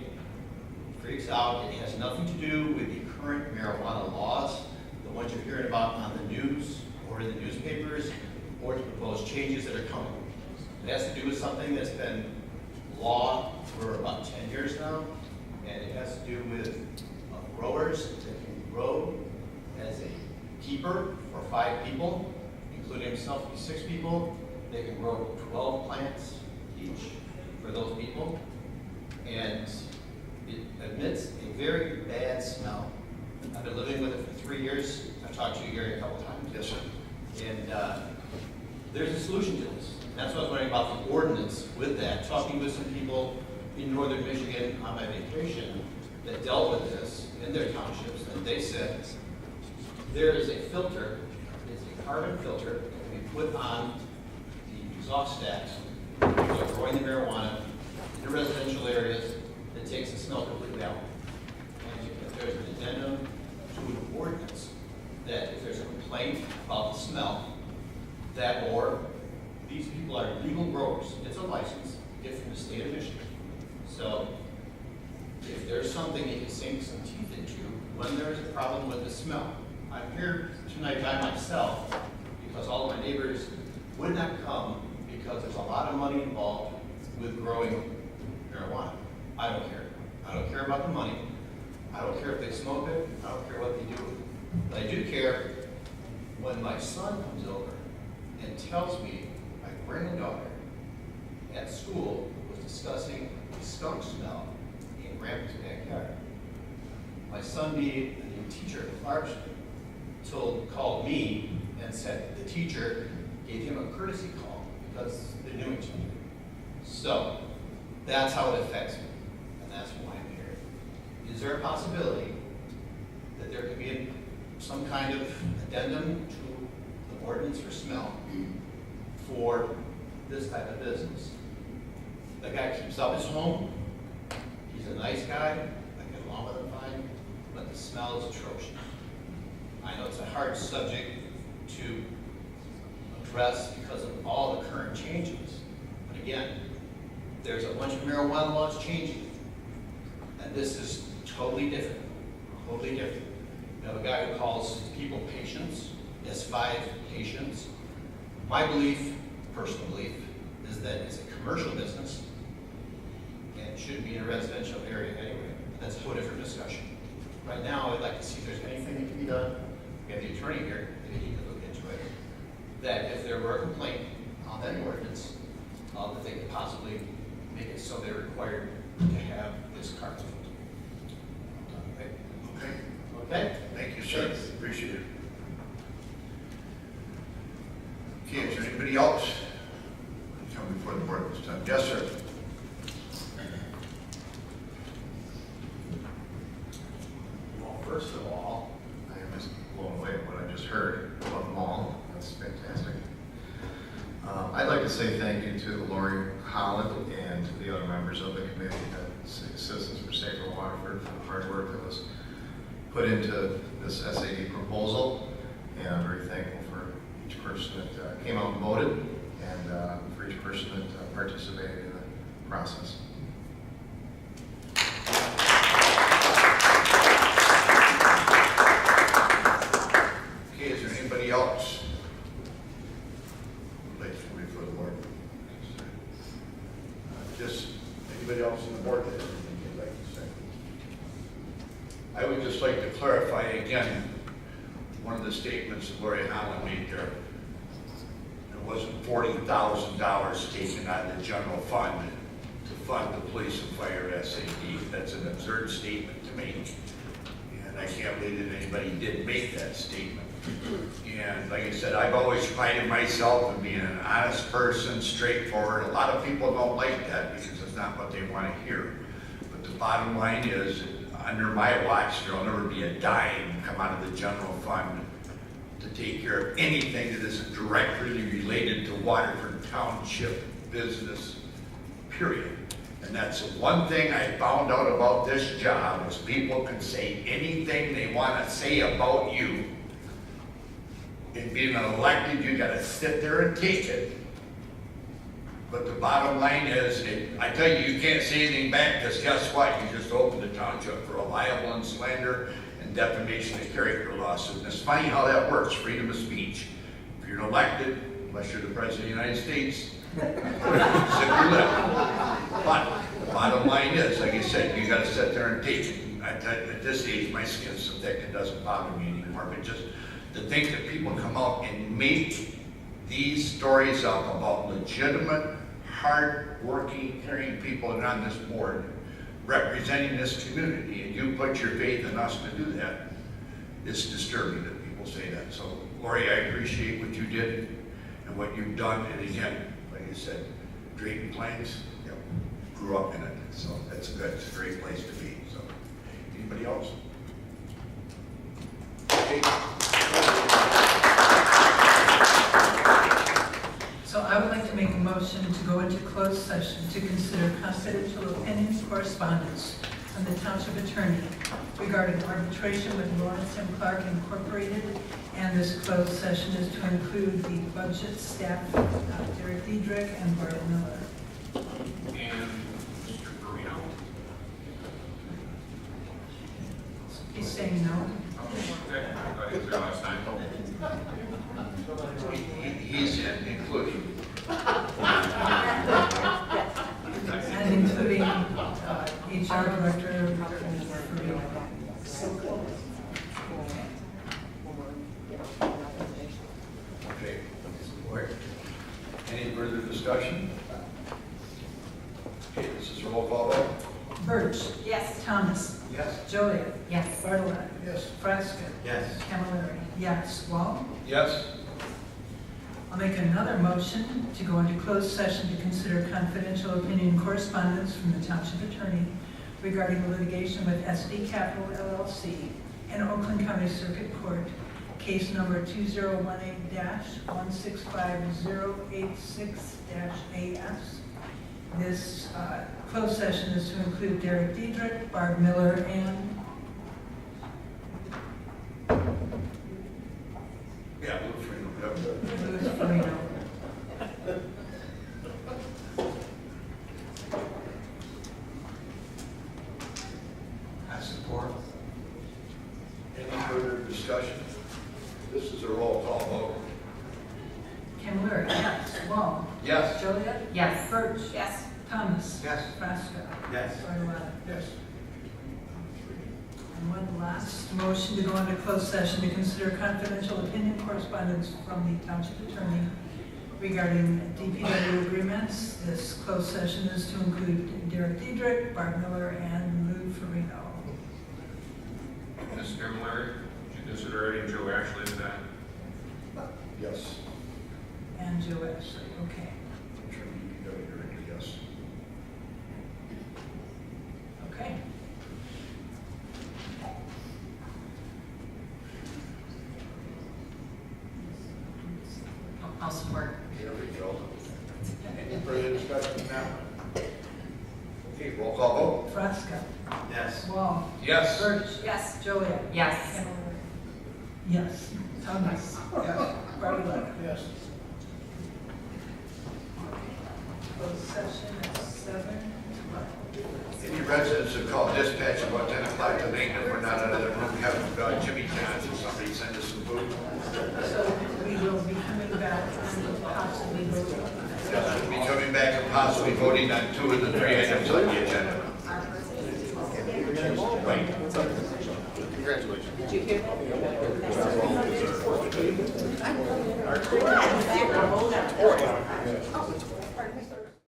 freaks out. It has nothing to do with the current marijuana laws, the ones you're hearing about on the news or in the newspapers, or the proposed changes that are coming. It has to do with something that's been law for about 10 years now, and it has to do with growers that can grow as a keeper for 5 people, including himself, 6 people. They can grow 12 plants each for those people, and it emits a very bad smell. I've been living with it for 3 years. I've talked to you, Gary, a couple times. Yes, sir. And there's a solution to this. That's what I was wondering about the ordinance with that. Talking with some people in northern Michigan on my vacation that dealt with this in their townships, and they said there is a filter, it's a carbon filter that we put on the exhaust stacks when people are growing the marijuana in the residential areas that takes the smell completely out. And if there's an addendum to an ordinance that if there's a complaint about the smell, that or these people are legal growers, it's a license, get from the state of Michigan. So if there's something you can sink some teeth into when there is a problem with the smell. I'm here tonight by myself because all of my neighbors would not come because there's a lot of money involved with growing marijuana. I don't care. I don't care about the money. I don't care if they smoke it. I don't care what they do with it. But I do care when my son comes over and tells me my granddaughter at school was discussing the skunk smell in Grandpa's backyard. My son being a new teacher at Clarkson called me and said the teacher gave him a courtesy call because they knew each other. So that's how it affects me, and that's why I'm here. Is there a possibility that there could be some kind of addendum to the ordinance for smell for this type of business? The guy keeps up his home. He's a nice guy. I get along with him fine, but the smell is atrocious. I know it's a hard subject to address because of all the current changes. But again, there's a bunch of marijuana laws changing, and this is totally different. Totally different. You have a guy who calls people patients. He has 5 patients. My belief, personal belief, is that it's a commercial business and it shouldn't be in a residential area anyway. That's a whole different discussion. Right now, I'd like to see if there's anything that can be done. We have the attorney here, that he can look into it. That if there were a complaint on that ordinance, that they could possibly make it so they're required to have this carbon filter. Okay. Okay? Thank you, sir. Appreciate it. Okay, is there anybody else come before the board this time? Yes, sir. Well, first of all, I am just blown away at what I just heard. to Lori Holland and to the other members of the committee, the Citizens for Safer Waterford, for the hard work that was put into this SAD proposal. And I'm very thankful for each person that came out and voted, and for each person that participated in the process. Okay, is there anybody else who'd like to speak for the board? Just anybody else on the board that has anything you'd like to say? I would just like to clarify again, one of the statements that Lori Holland made there. There wasn't $40,000 taken out of the general fund to fund the police and fire SAD. That's an absurd statement to make. And I can't believe that anybody did make that statement. And like I said, I've always prided myself in being an honest person, straightforward. A lot of people don't like that because it's not what they want to hear. But the bottom line is, under my watch, there'll never be a dime come out of the general fund to take care of anything that isn't directly related to Waterford Township business, period. And that's the one thing I found out about this job, is people can say anything they want to say about you. And being elected, you got to sit there and take it. But the bottom line is, I tell you, you can't say anything back, because guess what? You just opened the township for a libel and slander and defamation of character lawsuit. And it's funny how that works, freedom of speech. If you're elected, unless you're the President of the United States, sit your lip. But the bottom line is, like I said, you got to sit there and take it. At this age, my skin's so thick it doesn't bother me anymore. But just to think that people come out and make these stories up about legitimate, hard-working, caring people that are on this board representing this community, and you put your faith in us to do that, it's disturbing that people say that. So, Lori, I appreciate what you did and what you've done. And again, like I said, Drayton Plains, yep, grew up in it. So that's good. It's a great place to be. So, anybody else? Okay. So I would like to make a motion to go into closed session to consider confidential opinions correspondence from the township attorney regarding arbitration with Lawrence M. Clark Incorporated, and this closed session is to include the budget staff, Derek Diedrich and Bart Miller. And Mr. Perino. He's saying no. Okay, I thought he was there last time. He's in, including. And including HR director. Okay. Any further discussion? Okay, this is a roll call vote. Birch. Yes. Thomas. Yes. Joliet. Yes. Bartlett. Yes. Frasca. Yes. Camilleri. Yes. Wall. Yes. I'll make another motion to go into closed session to consider confidential opinion correspondence from the township attorney regarding the litigation with SD Capital LLC and Oakland County Circuit Court, case number 2018-165-086-AS. This closed session is to include Derek Diedrich, Barb Miller, and Yeah, Lou Frino, yep. Louis Farino. I support. Any further discussion? This is a roll call vote. Camilleri. Yes. Wall. Yes. Joliet. Yes. Birch. Yes. Thomas. Yes. Frasca. Yes. Bartlett. Yes. And one last motion to go into closed session to consider confidential opinion correspondence from the township attorney regarding DPW agreements. This closed session is to include Derek Diedrich, Barb Miller, and Lou Farino. Ms. Camilleri, did you consider adding Joe Ashley to that? Yes. And Joe Ashley, okay. DPW director, yes. Okay. I'll support. There we go. Any further discussion on that one? Okay, roll call vote. Fresca. Yes. Wall. Yes. Birch. Yes. Joliet. Yes. Yes. Thomas. Yes. Bartlett. Yes. Closed session at 7:12. Any residents have called dispatch about 10 o'clock tonight, and if we're not out of the room, have Jimmy John's or somebody send us some food. So we will be coming back and possibly voting. Yes, we'll be coming back and possibly voting on 2 of the 3 items on the agenda. Right. Congratulations. Did you hear that?